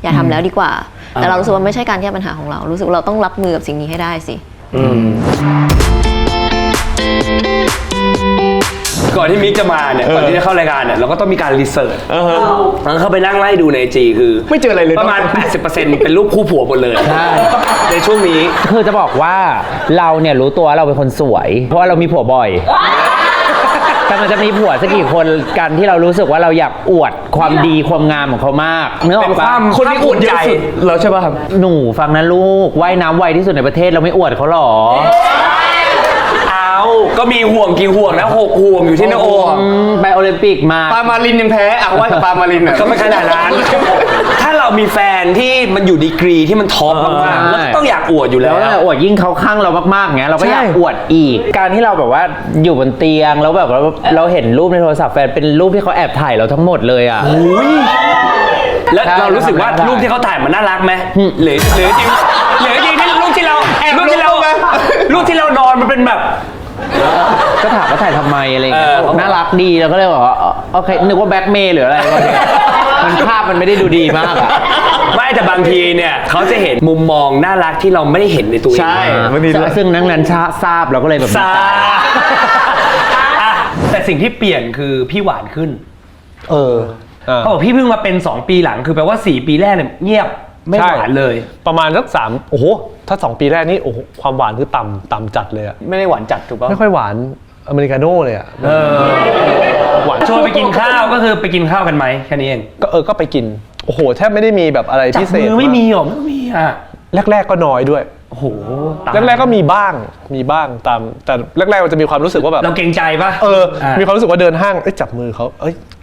อย่าทำแล้วดีกว่าแต่เรารู้สึกว่าไม่ใช่การแก้ปัญหาของเรารู้สึกเราต้องรับมือกับสิ่งนี้ให้ได้สิก่อนที่มิกจะมาเนี่ยก่อนที่จะเข้ารายการเนี่ยเราก็ต้องมีการรีเสิร์ชแล้วเข้าไปนั่งไล่ดูใน IG คือไม่เจออะไรเลยประมาณ 80% เป็นรูปคู่ผัวหมดเลยในช่วงนี้คือจะบอกว่าเราเนี่ยรู้ตัวเราเป็นคนสวยเพราะว่าเรามีผัวบ่อยแต่มันจะมีผัวสักกี่คนกันที่เรารู้สึกว่าเราอยากอวดความดีความงามของเขามากเป็นความคนที่อวดใจเราใช่ป่ะครับหนูฟังนะลูกว่ายน้ำไวที่สุดในประเทศเราไม่อวดเขาหรอก็มีห่วงกี่ห่วงนะ6 ห่วงอยู่ที่หน้าอกไปโอลิมปิกมาปามารินยังแพ้ว่ากับปามารินก็ไม่ขนาดนั้นถ้าเรามีแฟนที่มันอยู่ดีกรีที่มันท็อปมากๆแล้วต้องอยากอวดอยู่แล้วอวดยิ่งเขาข้างเรามากๆเงี้ยเราก็อยากอวดอีกการที่เราแบบว่าอยู่บนเตียงแล้วแบบเราเห็นรูปในโทรศัพท์แฟนเป็นรูปที่เขาแอบถ่ายเราทั้งหมดเลยอ่ะแล้วเรารู้สึกว่ารูปที่เขาถ่ายมันน่ารักไหมหรือจริงที่รูปที่เรานอนมันเป็นแบบก็ถามว่าถ่ายทำไมอะไรเงี้ยน่ารักดีแล้วก็เลยบอกว่าโอเคนึกว่าแบ็คเมย์หรืออะไรมันภาพมันไม่ได้ดูดีมากอะไม่แต่บางทีเนี่ยเขาจะเห็นมุมมองน่ารักที่เราไม่ได้เห็นในตัวเองใช่ซึ่งนั้นทราบเราก็เลยแบบทราบแต่สิ่งที่เปลี่ยนคือพี่หวานขึ้นเขาบอกพี่เพิ่งมาเป็น2 ปีหลังคือแปลว่า4 ปีแรกเนี่ยเงียบไม่หวานเลยประมาณสัก3โอ้โหถ้า2 ปีแรกนี่โอ้โหความหวานคือต่ำจัดเลยอะไม่ได้หวานจัดถูกป่ะไม่ค่อยหวานอเมริกาโน่เลยอะหวานชวนไปกินข้าวก็คือไปกินข้าวกันไหมแค่นี้เองก็ไปกินโอ้โหแทบไม่ได้มีแบบอะไรพิเศษจับมือไม่มีหรอไม่มีอ่ะแรกๆก็น้อยด้วยโอ้โหแรกๆก็มีบ้างตามแต่แรกๆมันจะมีความรู้สึกว่าแบบเราเกรงใจป่ะมีความรู้สึกว่าเดินห้างจับมือเขา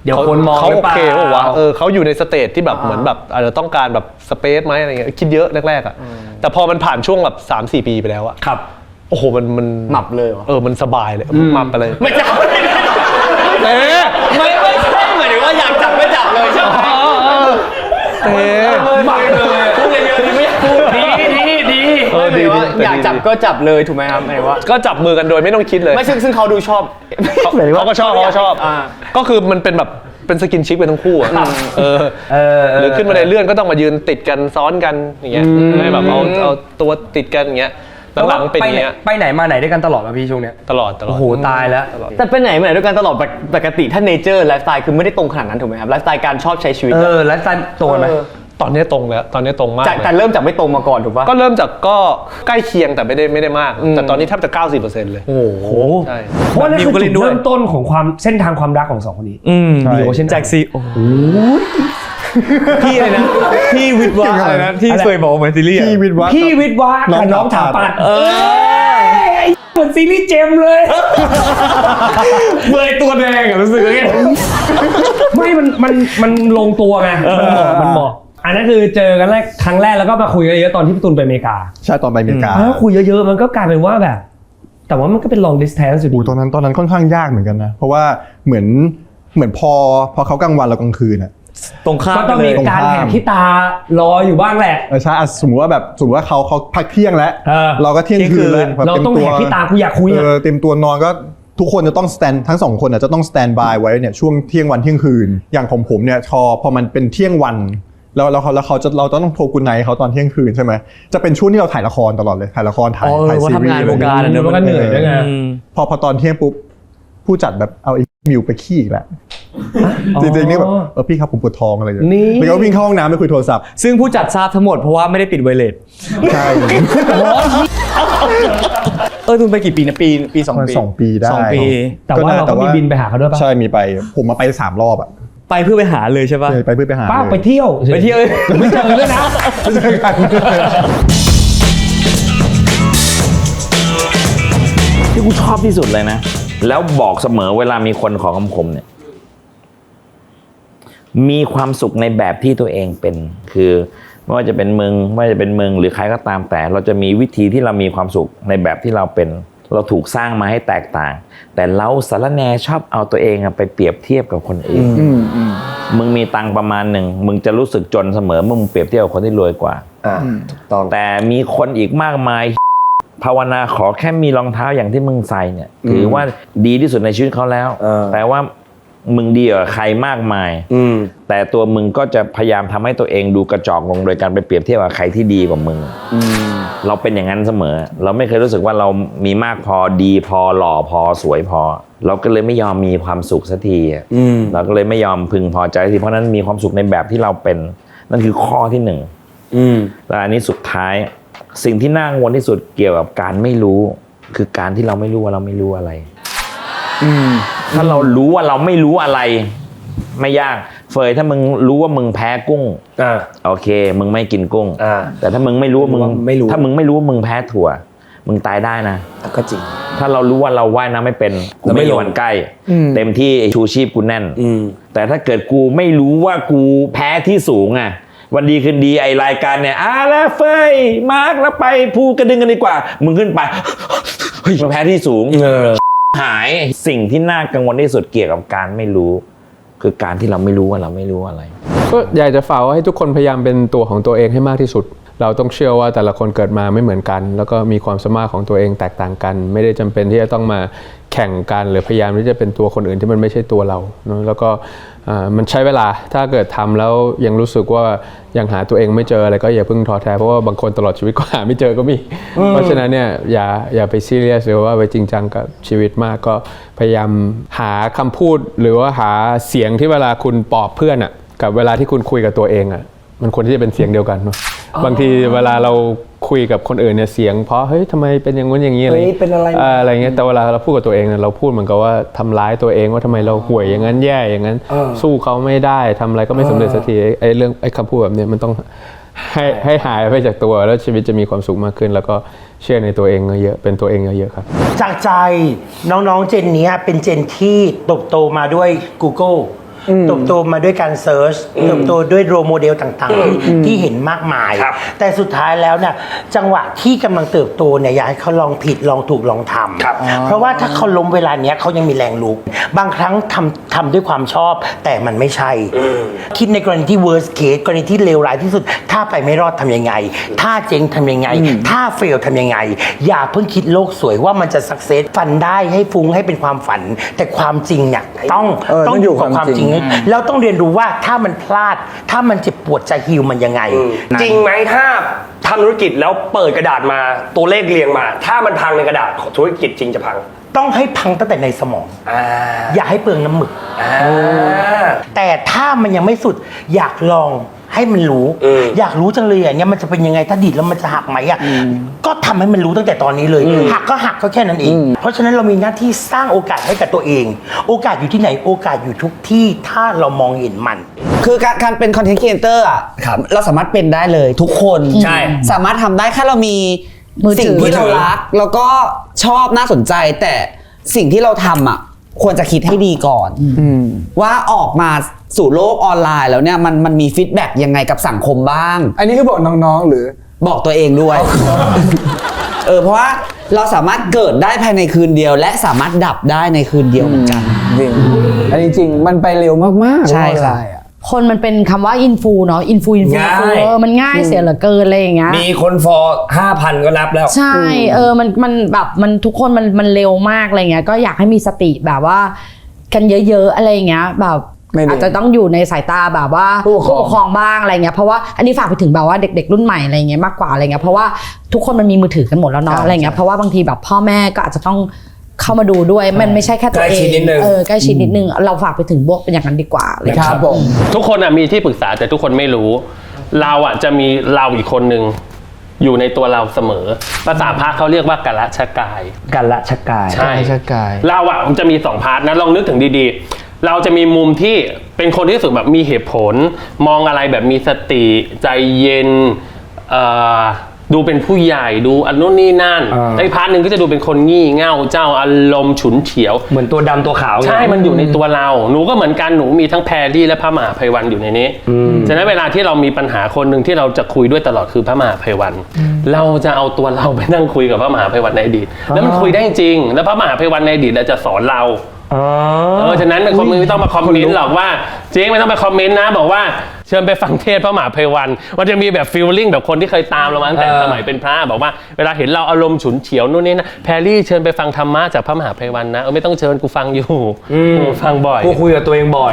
เดี๋ยวคนมองเขาโอเคว่าเขาอยู่ในสเตจที่แบบเหมือนแบบอาจจะต้องการแบบสเปซไหมอะไรเงี้ยคิดเยอะแรกๆอ่ะแต่พอมันผ่านช่วงแบบ 3-4 ปีไปแล้วอ่ะครับโอ้โหมันหมับเลยมันสบายเลยหมับไปเลยไม่จับไม่ใช่เหมือนว่าอยากจับไม่จับเลยใช่ไหมหมับเลยพูดเยอะๆดีไม่พูดดีดีอยาก จับก็จับเลยถูกไหมครับหมายว่า ก็จับมือกันโดยไม่ต้องคิดเลย ไม่ซึ่งเขาดูชอบ เขาก็ชอบก็คือมันเป็นแบบเป็นสกินชิปกันทั้งคู่อะหรือขึ้นมาในเลื่อนก็ต้องมายืนติดกันซ้อนกันอย่างเงี้ยไม่แบบเอาตัวติดกันอย่างเงี้ยหลังๆเป็นอย่างเงี้ย ไปไหนมาไหนด้วยกันตลอดป่ะพี่ช่วงเนี้ย ตลอด โอ้โหตายแล้วแต่ไปไหนมาไหนด้วยกันตลอดปกติถ้าเนเจอร์ไลฟ์สไตล์คือไม่ได้ตรงขนาดนั้นถูกไหมครับไลฟ์สไตล์การชอบใช้ชีวิตไลฟ์สไตล์ตรงไหม ตอนนี้ตรงแล้วตอนนี้ตรงมาก แต่เริ่มจากไม่ตรงมาก่อนถูกป่ะ ก็เริ่มจากก็ใกล้เคียงแต่ไม่ได้มากแต่ตอนนี้แทบจะ 90% เลยโอ้โห ใช่ เพราะนั่นคือจุดเริ่มต้นของความเส้นทางความรักของสองคนนี้ดีโอเช่นแจ็คซี่โอ้โหพี่อะไรนะพี่วิทวะอะไรนะที่เคยบอกเหมือนซีรีส์พี่วิทวะกับน้องถาปัดเหมือนซีรีส์เจมเลยเบยตัวแดงอะรู้สึกไงไม่มันลงตัวไงมันเหมาะอันนั้นคือเจอกันครั้งแรกแล้วก็มาคุยกันเยอะตอนที่พี่ตูนไปอเมริกาใช่ตอนไปอเมริกาคุยเยอะๆมันก็กลายเป็นว่าแบบแต่ว่ามันก็เป็น long distance อยู่ดีตอนนั้นค่อนข้างยากเหมือนกันนะเพราะว่าเหมือนพอเขากลางวันเรากลางคืนอะตรงข้ามก็ต้องมีการแหกขี้ตารออยู่บ้างแหละใช่สมมติว่าเขาพักเที่ยงแล้วเราก็เที่ยงคืนแล้วเราต้องแหกขี้ตากูอยากคุยเต็มตัวนอนก็ทุกคนจะต้องทั้งสองคนจะต้องสแตนบายไว้เนี่ยช่วงเที่ยงวันเที่ยงคืนอย่างของผมเนี่ยพอมันเป็นเที่ยงวันแล้วเราต้องโทรกุนไนเขาตอนเที่ยงคืนใช่ไหมจะเป็นช่วงที่เราถ่ายละครตลอดเลยถ่ายละครถ่ายซีรีส์ทำงานวงการเดี๋ยวมันก็เหนื่อยด้วยไงพอตอนเที่ยงปุ๊บผู้จัดแบบเอาไอ้มิวไปขี้อีกแล้วจริงๆนี่แบบพี่ครับผมปวดท้องอะไรอย่างเงี้ยแล้วก็วิ่งเข้าห้องน้ำไปคุยโทรศัพท์ซึ่งผู้จัดทราบทั้งหมดเพราะว่าไม่ได้ปิดไวเลสใช่ตูนไปกี่ปีนะปี2 ปีได้2 ปีแต่ว่าเราก็มีบินไปหาเขาด้วยป่ะใช่มีไปผมมาไป3 รอบอะไปเพื่อไปหาเลยใช่ป่ะไปเพื่อไปหาไปเที่ยวไม่เจอเลยนะไม่เจอกันที่กูชอบที่สุดเลยนะแล้วบอกเสมอเวลามีคนขอคำคมเนี่ยมีความสุขในแบบที่ตัวเองเป็นคือไม่ว่าจะเป็นมึงหรือใครก็ตามแต่เราจะมีวิธีที่เรามีความสุขในแบบที่เราเป็นเราถูกสร้างมาให้แตกต่างแต่เราสารแหน่ชอบเอาตัวเองไปเปรียบเทียบกับคนอื่นมึงมีตังค์ประมาณหนึ่งมึงจะรู้สึกจนเสมอเมื่อมึงเปรียบเทียบกับคนที่รวยกว่าแต่มีคนอีกมากมายภาวนาขอแค่มีรองเท้าอย่างที่มึงใส่เนี่ยถือว่าดีที่สุดในชีวิตเขาแล้วแต่ว่ามึงดีกว่าใครมากมายแต่ตัวมึงก็จะพยายามทำให้ตัวเองดูกระจอกลงโดยการไปเปรียบเทียบกับใครที่ดีกว่ามึงเราเป็นอย่างนั้นเสมอเราไม่เคยรู้สึกว่าเรามีมากพอดีพอหล่อพอสวยพอเราก็เลยไม่ยอมมีความสุขสักทีเราก็เลยไม่ยอมพึงพอใจสักทีเพราะนั้นมีความสุขในแบบที่เราเป็นนั่นคือข้อที่1และอันนี้สุดท้ายสิ่งที่น่ากังวลที่สุดเกี่ยวกับการไม่รู้คือการที่เราไม่รู้ว่าเราไม่รู้อะไรถ้าเรารู้ว่าเราไม่รู้อะไรไม่ยากเฟยถ้ามึงรู้ว่ามึงแพ้กุ้งโอเคมึงไม่กินกุ้งแต่ถ้ามึงไม่รู้ว่ามึงถ้ามึงไม่รู้ว่ามึงแพ้ถั่วมึงตายได้นะก็จริงถ้าเรารู้ว่าเราว่ายน้ำไม่เป็นกูไม่มีวันใกล้เต็มที่ชูชีพกูแน่นแต่ถ้าเกิดกูไม่รู้ว่ากูแพ้ที่สูงวันดีคืนดีไอรายการเนี่ยแล้วเฟยมาร์กแล้วไปภูกระดึงกันดีกว่ามึงขึ้นไปเฮ้ยมาแพ้ที่สูงหายสิ่งที่น่ากังวลที่สุดเกี่ยวกับการไม่รู้คือการที่เราไม่รู้ว่าเราไม่รู้อะไรก็อยากจะฝากให้ทุกคนพยายามเป็นตัวของตัวเองให้มากที่สุดเราต้องเชื่อว่าแต่ละคนเกิดมาไม่เหมือนกันแล้วก็มีความสามารถของตัวเองแตกต่างกันไม่ได้จำเป็นที่จะต้องมาแข่งกันหรือพยายามที่จะเป็นตัวคนอื่นที่มันไม่ใช่ตัวเราเนาะแล้วก็มันใช้เวลาถ้าเกิดทำแล้วยังรู้สึกว่ายังหาตัวเองไม่เจออะไรก็อย่าเพิ่งท้อแท้เพราะว่าบางคนตลอดชีวิตก็หาไม่เจอก็มีเพราะฉะนั้นเนี่ยอย่าไปซีเรียสหรือว่าไปจริงจังกับชีวิตมากก็พยายามหาคำพูดหรือว่าหาเสียงที่เวลาคุณปลอบเพื่อนกับเวลาที่คุณคุยกับตัวเองมันควรที่จะเป็นเสียงเดียวกันบางทีเวลาเราคุยกับคนอื่นเนี่ยเสียงเพราะเฮ้ยทำไมเป็นอย่างงี้อย่างนี้อะไรเป็นอะไรเงี้ยแต่เวลาเราพูดกับตัวเองเนี่ยเราพูดเหมือนกับว่าทำร้ายตัวเองว่าทำไมเราห่วยอย่างนั้นแย่อย่างนั้นสู้เขาไม่ได้ทำอะไรก็ไม่สำเร็จสักทีเรื่องคำพูดแบบนี้มันต้องให้หายไปจากตัวแล้วชีวิตจะมีความสุขมากขึ้นแล้วก็เชื่อในตัวเองเยอะเป็นตัวเองเยอะครับจากใจน้องๆเจนนี้เป็นเจนที่โตมาด้วย Google เติบโตมาด้วยการเซิร์ชเติบโตด้วยโรโมเดลต่างๆที่เห็นมากมายแต่สุดท้ายแล้วเนี่ยจังหวะที่กำลังเติบโตเนี่ยอยากให้เขาลองผิดลองถูกลองทำเพราะว่าถ้าเขาล้มเวลาเนี้ยเขายังมีแรงลุกบางครั้งทำด้วยความชอบแต่มันไม่ใช่คิดในกรณีที่ worst case กรณีที่เลวร้ายที่สุดถ้าไปไม่รอดทำยังไงถ้าเจ๊งทำยังไงถ้าเฟลทำยังไงอย่าเพิ่งคิดโลกสวยว่ามันจะสักเซสฝันได้ให้ฟุ้งให้เป็นความฝันแต่ความจริงเนี่ยต้องอยู่กับความจริงแล้วต้องเรียนรู้ว่าถ้ามันพลาดถ้ามันเจ็บปวดจะฮีลมันยังไง จริงไหมถ้าทำธุรกิจแล้วเปิดกระดาษมาตัวเลขเรียงมาถ้ามันพังในกระดาษของธุรกิจจริงจะพังต้องให้พังตั้งแต่ในสมองอย่าให้เปลืองน้ำหมึกแต่ถ้ามันยังไม่สุดอยากลองให้มันรู้อยากรู้จังเลยอ่ะเนี่ยมันจะเป็นยังไงถ้าดีดแล้วมันจะหักไหมอ่ะก็ทำให้มันรู้ตั้งแต่ตอนนี้เลยหักก็หักก็แค่นั้นเองเพราะฉะนั้นเรามีหน้าที่สร้างโอกาสให้กับตัวเองโอกาสอยู่ที่ไหนโอกาสอยู่ทุกที่ถ้าเรามองเห็นมันคือการเป็นคอนเทนต์ครีเอเตอร์อ่ะเราสามารถเป็นได้เลยทุกคนใช่สามารถทำได้แค่เรามีสิ่งที่เรารักแล้วก็ชอบน่าสนใจแต่สิ่งที่เราทำอ่ะควรจะคิดให้ดีก่อนว่าออกมาสู่โลกออนไลน์แล้วเนี่ยมันมีฟีดแบ็กยังไงกับสังคมบ้างอันนี้คือบอกน้องๆหรือบอกตัวเองด้วยเพราะว่าเราสามารถเกิดได้ภายในคืนเดียวและสามารถดับได้ในคืนเดียวเหมือนกันอันนี้จริงมันไปเร็วมากๆใช่ค่ะคนมันเป็นคำว่าอินฟูเนาะอินฟูมันง่ายเสียเหลือเกินอะไรอย่างเงี้ยมีคนฟอล 5,000 ก็รับแล้วใช่มันแบบมันทุกคนมันเร็วมากอะไรเงี้ยก็อยากให้มีสติแบบว่ากันเยอะๆอะไรอย่างเงี้ยแบบอาจจะต้องอยู่ในสายตาแบบว่าผู้ปกครองบ้างอะไรเงี้ยเพราะว่าอันนี้ฝากไปถึงแบบว่าเด็กๆรุ่นใหม่อะไรเงี้ยมากกว่าอะไรเงี้ยเพราะว่าทุกคนมันมีมือถือกันหมดแล้วเนาะอะไรเงี้ยเพราะว่าบางทีแบบพ่อแม่ก็อาจจะต้องเข้ามาดูด้วยมันไม่ใช่แค่ตัวเองใกล้ชิดนิดนึงเราฝากไปถึงพวกเป็นอย่างนั้นดีกว่าเลยครับผมทุกคนมีที่ปรึกษาแต่ทุกคนไม่รู้เราจะมีเราอีกคนนึงอยู่ในตัวเราเสมอภาษาพระเขาเรียกว่ากัลชกายใช่เรามันจะมี2พาร์ทนะลองนึกถึงดีๆเราจะมีมุมที่เป็นคนที่รู้สึกแบบมีเหตุผลมองอะไรแบบมีสติใจเย็นดูเป็นผู้ใหญ่ดูอันนู้นนี่นั่นไอ้พาร์ทหนึ่งก็จะดูเป็นคนงี่เง่าเจ้าอารมณ์ฉุนเฉียวเหมือนตัวดำตัวขาวใช่มันอยู่ในตัวเราหนูก็เหมือนกันหนูมีทั้งแพรรี่และพระมหาไพวันอยู่ในนี้ฉะนั้นเวลาที่เรามีปัญหาคนหนึ่งที่เราจะคุยด้วยตลอดคือพระมหาไพวันเราจะเอาตัวเราไปนั่งคุยกับพระมหาไพวันในอดีตแล้วมันคุยได้จริงแล้วพระมหาไพวันในอดีตจะสอนเราฉะนั้นคนไม่ต้องมาคอมเมนต์หรอกว่าเจ๊ไม่ต้องไปคอมเมนต์นะบอกว่าเชิญไปฟังเทศพระมหาไพวันมันจะมีแบบฟีลลิ่งแบบคนที่เคยตามเรามาตั้งแต่สมัยเป็นพระบอกว่าเวลาเห็นเราอารมณ์ฉุนเฉียวนู่นนี่นะแพรรี่เชิญไปฟังธรรมะจากพระมหาไพวันนะไม่ต้องเชิญกูฟังอยู่ฟังบ่อยคุยกับตัวเองบ่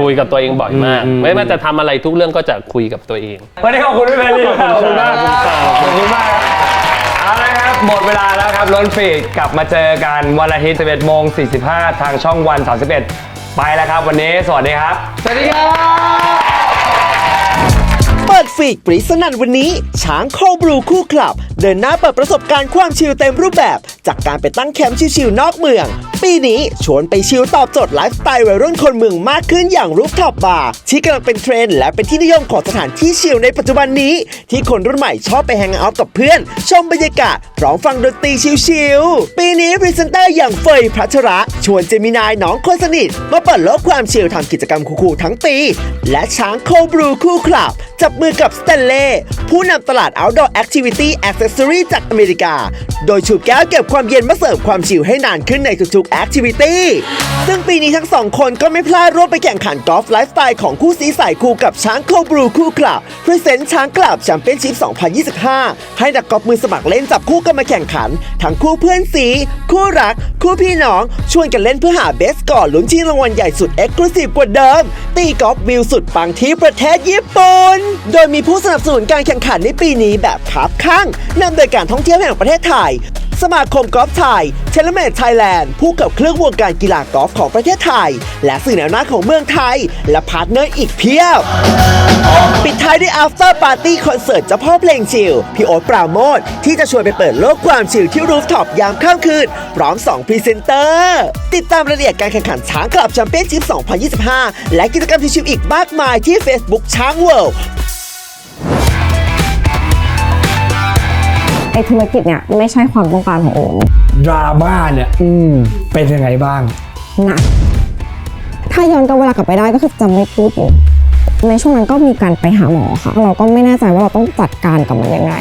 อยมากไม่ว่าจะทำอะไรทุกเรื่องก็จะคุยกับตัวเองวันนี้ขอบคุณพี่แพรรี่ขอบคุณมากขอบคุณมากเอาละครับหมดเวลาแล้วครับล้นฟีดกลับมาเจอกันวันอาทิตย์ 11:45 ทางช่องวัน 31ไปแล้วครับวันนี้สวัสดีครับสวัสดีครับเปิดฟีดปริศนันวันนี้ช้างโคบลูคู่คลับเดินหน้าเปิดประสบการณ์ความชิลเต็มรูปแบบจากการไปตั้งแคมป์ชิลๆนอกเมืองปีนี้ชวนไปชิลตอบโจทย์ไลฟ์สไตล์วัยรุ่นคนเมืองมากขึ้นอย่างรูฟท็อปบาร์ที่กำลังเป็นเทรนด์และเป็นที่นิยมของสถานที่ชิลในปัจจุบันนี้ที่คนรุ่นใหม่ชอบไปแฮงเอาท์กับเพื่อนชมบรรยากาศร้องฟังดนตรีชิลๆปีนี้พรีเซนเตอร์อย่างเฟยพัชระชวนเจมินายน้องคนสนิทมาเปิดโลกความชิลทำกิจกรรมคูลๆทั้งปีและช้างโคบลูคู่คลับจับมือกับสแตนเล่ผู้นำตลาด Outdoor Activity Accessory จากอเมริกาโดยชูแก้วเก็บความเย็นมาเสิร์ฟความชิลให้นานขึ้นในทุกๆ Activity ซึ่งปีนี้ทั้ง2คนก็ไม่พลาดร่วมไปแข่งขันกอล์ฟไลฟ์สไตล์ของคู่สีสายคู่กับช้างโคบลูคู่คลับพรีเซนต์ช้างคลับแชมเปี้ยนชิพ 2025 ให้นักกอล์ฟมือสมัครเล่นจับคู่กันมาแข่งขันทั้งคู่เพื่อนสีคู่รักคู่พี่น้องชวนกันเล่นเพื่อหาเบสกอร์ลุ้นชิงรางวัลใหญ่สุดเอ็กซ์คลูซีฟกว่าเดิมตีกอล์ฟวิวสุดปังที่ประเทศญี่ปุ่นโดยมีผู้สนับสนุนการแข่งขันในปีนี้แบบคับข้างนำโดยการท่องเที่ยวแห่งประเทศไทยสมาคมกอล์ฟไทยเทเลเมดไทยแลนด์ผู้ขับเคลื่อนวงการกีฬากอล์ฟของประเทศไทยและสื่อแนวหน้าของเมืองไทยและพาร์ทเนอร์อีกเพียบปิดท้ายด้วย After Party คอนเสิร์ตเจ้าพ่อเพลงชิลพี่โอ๊ตปราโมทที่จะชวนไปเปิดโลกความชิลที่รูฟท็อปยามค่ำคืนพร้อม2พรีเซนเตอร์ติดตามรายละเอียดการแข่งขันช้างคลับแชมเปี้ยนชิพ 2025 และกิจกรรมชิลๆอีกมากมายที่ Facebook ช้างเวิลด์ไอธุรกิจเนี่ยไม่ใช่ความต้องการของโอมดราม่าเนี่ยเป็นยังไงบ้างหนักท ถ้าย้อนกับเวลากลับไปได้ก็คือจะไม่พูดอยู่ในช่วงนั้นก็มีการไปหาหมอค่ะเราก็ไม่แน่ใจว่าเราต้องจัดการกับมันยังไง